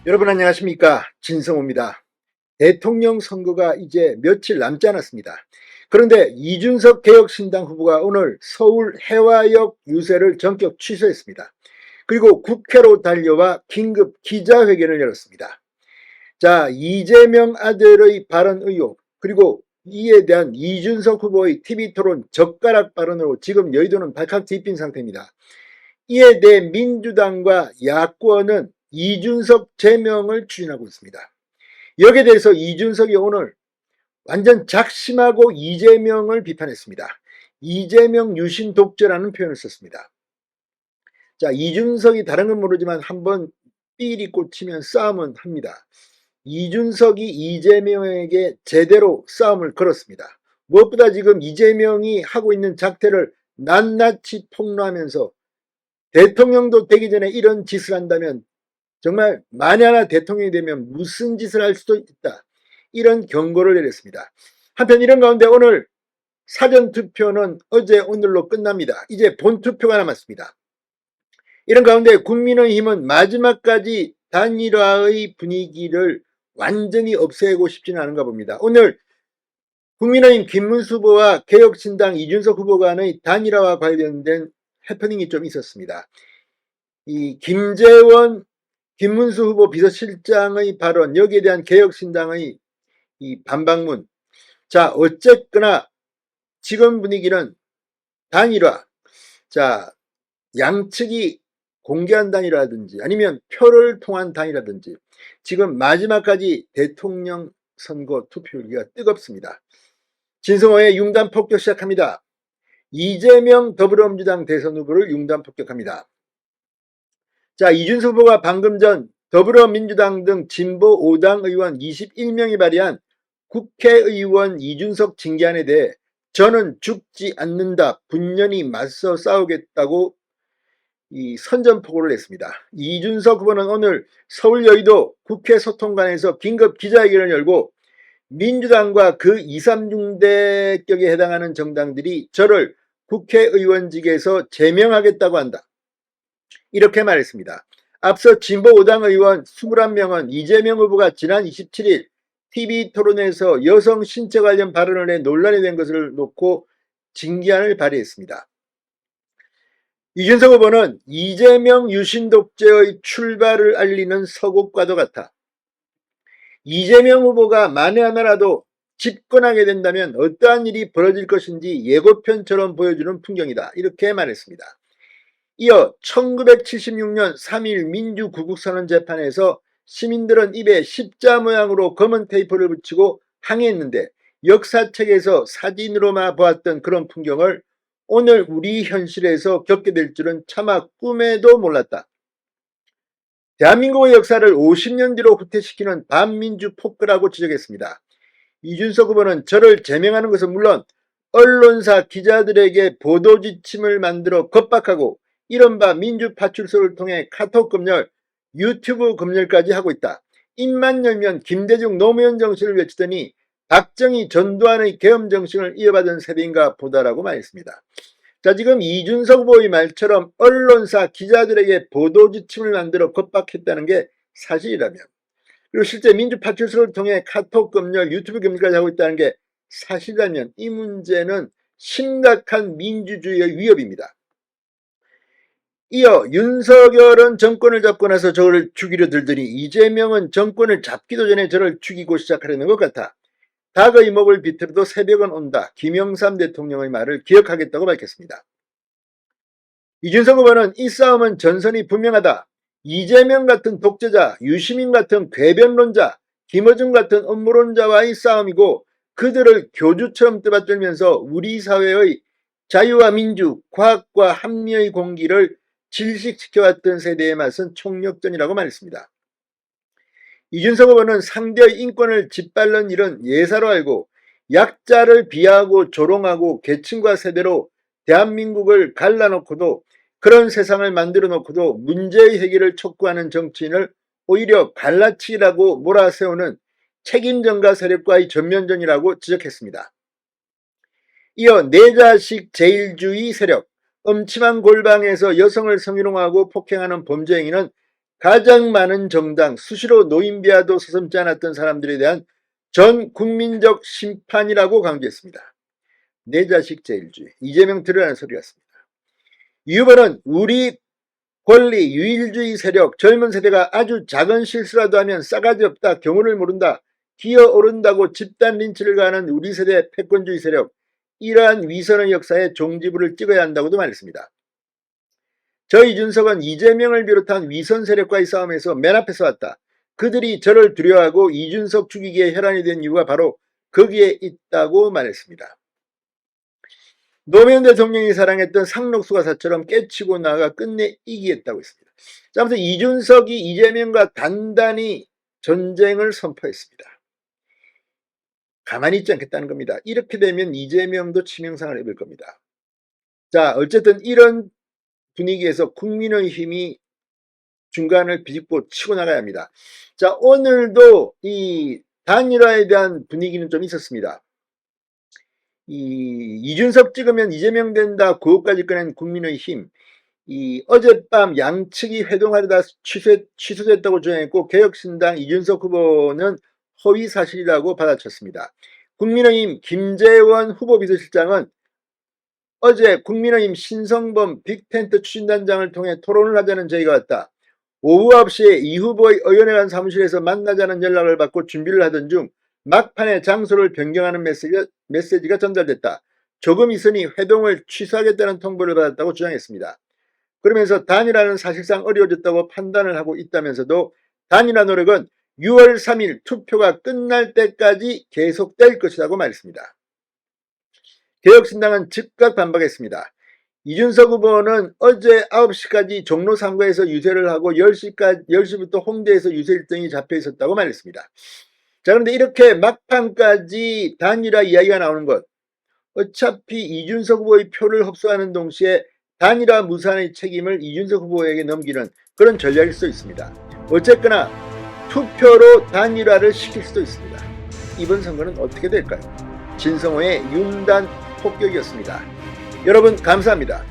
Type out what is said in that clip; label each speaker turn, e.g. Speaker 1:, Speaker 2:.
Speaker 1: 여러분 안녕하십니까? 진성호입니다. 대통령 선거가 이제 며칠 남지 않았습니다. 그런데 이준석 개혁신당 후보가 오늘 서울 해화역 유세를 전격 취소했습니다. 그리고 국회로 달려와 긴급 기자회견을 열었습니다. 자, 이재명 아들의 발언 의혹, 그리고 이에 대한 이준석 후보의 TV토론 젓가락 발언으로 지금 여의도는 발칵 뒤핀 상태입니다. 이에 대해 민주당과 야권은 이준석 제명을 추진하고 있습니다. 여기에 대해서 이준석이 오늘 완전 작심하고 이재명을 비판했습니다. 이재명 유신 독재라는 표현을 썼습니다. 자, 이준석이 다른 건 모르지만 한번 삘이 꽂히면 싸움은 합니다. 이준석이 이재명에게 제대로 싸움을 걸었습니다. 무엇보다 지금 이재명이 하고 있는 작태를 낱낱이 폭로하면서 대통령도 되기 전에 이런 짓을 한다면 정말 만에 하나 대통령이 되면 무슨 짓을 할 수도 있다. 이런 경고를 내렸습니다. 한편 이런 가운데 오늘 사전투표는 어제 오늘로 끝납니다. 이제 본투표가 남았습니다. 이런 가운데 국민의힘은 마지막까지 단일화의 분위기를 완전히 없애고 싶지는 않은가 봅니다. 오늘 국민의힘 김문수 후보와 개혁신당 이준석 후보 간의 단일화와 관련된 해프닝이 좀 있었습니다. 이 김재원 김문수 후보 비서실장의 발언, 여기에 대한 개혁신당의 이 반박문. 자, 어쨌거나 지금 분위기는 단일화. 자, 양측이 공개한 단일화든지 아니면 표를 통한 단일화든지 지금 마지막까지 대통령 선거 투표율이 뜨겁습니다. 진성호의 융단 폭격 시작합니다. 이재명 더불어민주당 대선 후보를 융단 폭격합니다. 자, 이준석 후보가 방금 전 더불어민주당 등 진보 5당 의원 21명이 발의한 국회의원 이준석 징계안에 대해 저는 죽지 않는다, 분연히 맞서 싸우겠다고 이 선전포고를 냈습니다. 이준석 후보는 오늘 서울 여의도 국회 소통관에서 긴급 기자회견을 열고 민주당과 그 2, 3중대격에 해당하는 정당들이 저를 국회의원직에서 제명하겠다고 한다. 이렇게 말했습니다. 앞서 진보 5당 의원 21명은 이재명 후보가 지난 27일 TV토론에서 여성 신체 관련 발언을 해 논란이 된 것을 놓고 징계안을 발의했습니다. 이준석 후보는 이재명 유신 독재의 출발을 알리는 서곡과도 같아 이재명 후보가 만에 하나라도 집권하게 된다면 어떠한 일이 벌어질 것인지 예고편처럼 보여주는 풍경이다. 이렇게 말했습니다. 이어 1976년 3.1 민주구국선언 재판에서 시민들은 입에 십자 모양으로 검은 테이프를 붙이고 항해했는데 역사책에서 사진으로만 보았던 그런 풍경을 오늘 우리 현실에서 겪게 될 줄은 차마 꿈에도 몰랐다. 대한민국의 역사를 50년 뒤로 후퇴시키는 반민주 폭거라고 지적했습니다. 이준석 후보는 저를 제명하는 것은 물론 언론사 기자들에게 보도 지침을 만들어 겁박하고 이른바 민주파출소를 통해 카톡 검열, 유튜브 검열까지 하고 있다. 입만 열면 김대중 노무현 정신을 외치더니 박정희 전두환의 계엄 정신을 이어받은 세대인가 보다라고 말했습니다. 자, 지금 이준석 후보의 말처럼 언론사 기자들에게 보도 지침을 만들어 겁박했다는 게 사실이라면, 그리고 실제 민주파출소를 통해 카톡 검열, 유튜브 검열까지 하고 있다는 게 사실이라면 이 문제는 심각한 민주주의의 위협입니다. 이어 윤석열은 정권을 잡고 나서 저를 죽이려 들더니 이재명은 정권을 잡기도 전에 저를 죽이고 시작하려는 것 같아. 닭의 목을 비틀어도 새벽은 온다. 김영삼 대통령의 말을 기억하겠다고 밝혔습니다. 이준석 후보는 이 싸움은 전선이 분명하다. 이재명 같은 독재자, 유시민 같은 궤변론자, 김어준 같은 음모론자와의 싸움이고 그들을 교주처럼 떠받들면서 우리 사회의 자유와 민주, 과학과 합리의 공기를 질식시켜왔던 세대에 맞선 총력전이라고 말했습니다. 이준석 후보는 상대의 인권을 짓밟는 일은 예사로 알고 약자를 비하하고 조롱하고 계층과 세대로 대한민국을 갈라놓고도 그런 세상을 만들어 놓고도 문제의 해결을 촉구하는 정치인을 오히려 갈라치기라고 몰아세우는 책임전가 세력과의 전면전이라고 지적했습니다. 이어 내 자식 제일주의 세력, 음침한 골방에서 여성을 성희롱하고 폭행하는 범죄 행위는 가장 많은 정당, 수시로 노인비하도 서슴지 않았던 사람들에 대한 전 국민적 심판이라고 강조했습니다. 내 자식 제일주의, 이재명 들으라는 소리였습니다. 이 후보는 우리 권리, 유일주의 세력, 젊은 세대가 아주 작은 실수라도 하면 싸가지 없다, 경우를 모른다, 기어오른다고 집단 린치를 가하는 우리 세대 패권주의 세력, 이러한 위선의 역사에 종지부를 찍어야 한다고도 말했습니다. 저 이준석은 이재명을 비롯한 위선 세력과의 싸움에서 맨 앞에서 왔다. 그들이 저를 두려워하고 이준석 죽이기에 혈안이 된 이유가 바로 거기에 있다고 말했습니다. 노무현 대통령이 사랑했던 상록수가사처럼 깨치고 나아가 끝내 이기겠다고 했습니다. 자, 아무튼 이준석이 이재명과 단단히 전쟁을 선포했습니다. 가만히 있지 않겠다는 겁니다. 이렇게 되면 이재명도 치명상을 입을 겁니다. 자, 어쨌든 이런 분위기에서 국민의힘이 중간을 비집고 치고 나가야 합니다. 자, 오늘도 이 단일화에 대한 분위기는 좀 있었습니다. 이준석 찍으면 이재명 된다 구호까지 꺼낸 국민의힘, 어젯밤 양측이 회동하려다 취소됐다고 주장했고 개혁신당 이준석 후보는 허위 사실이라고 받아쳤습니다. 국민의힘 김재원 후보비서실장은 어제 국민의힘 신성범 빅텐트 추진단장을 통해 토론을 하자는 제의가 왔다. 오후 9시에 이 후보의 의원회관 사무실에서 만나자는 연락을 받고 준비를 하던 중 막판에 장소를 변경하는 메시지가 전달됐다. 조금 있으니 회동을 취소하겠다는 통보를 받았다고 주장했습니다. 그러면서 단일화는 사실상 어려워졌다고 판단을 하고 있다면서도 단일화 노력은 6월 3일 투표가 끝날 때까지 계속될 것이라고 말했습니다. 개혁신당은 즉각 반박했습니다. 이준석 후보는 어제 9시까지 종로 3가에서 유세를 하고 10시부터 홍대에서 유세 일정이 잡혀 있었다고 말했습니다. 자, 그런데 이렇게 막판까지 단일화 이야기가 나오는 것, 어차피 이준석 후보의 표를 흡수하는 동시에 단일화 무산의 책임을 이준석 후보에게 넘기는 그런 전략일 수도 있습니다. 어쨌거나 투표로 단일화를 시킬 수도 있습니다. 이번 선거는 어떻게 될까요? 진성호의 윤단 폭격이었습니다. 여러분 감사합니다.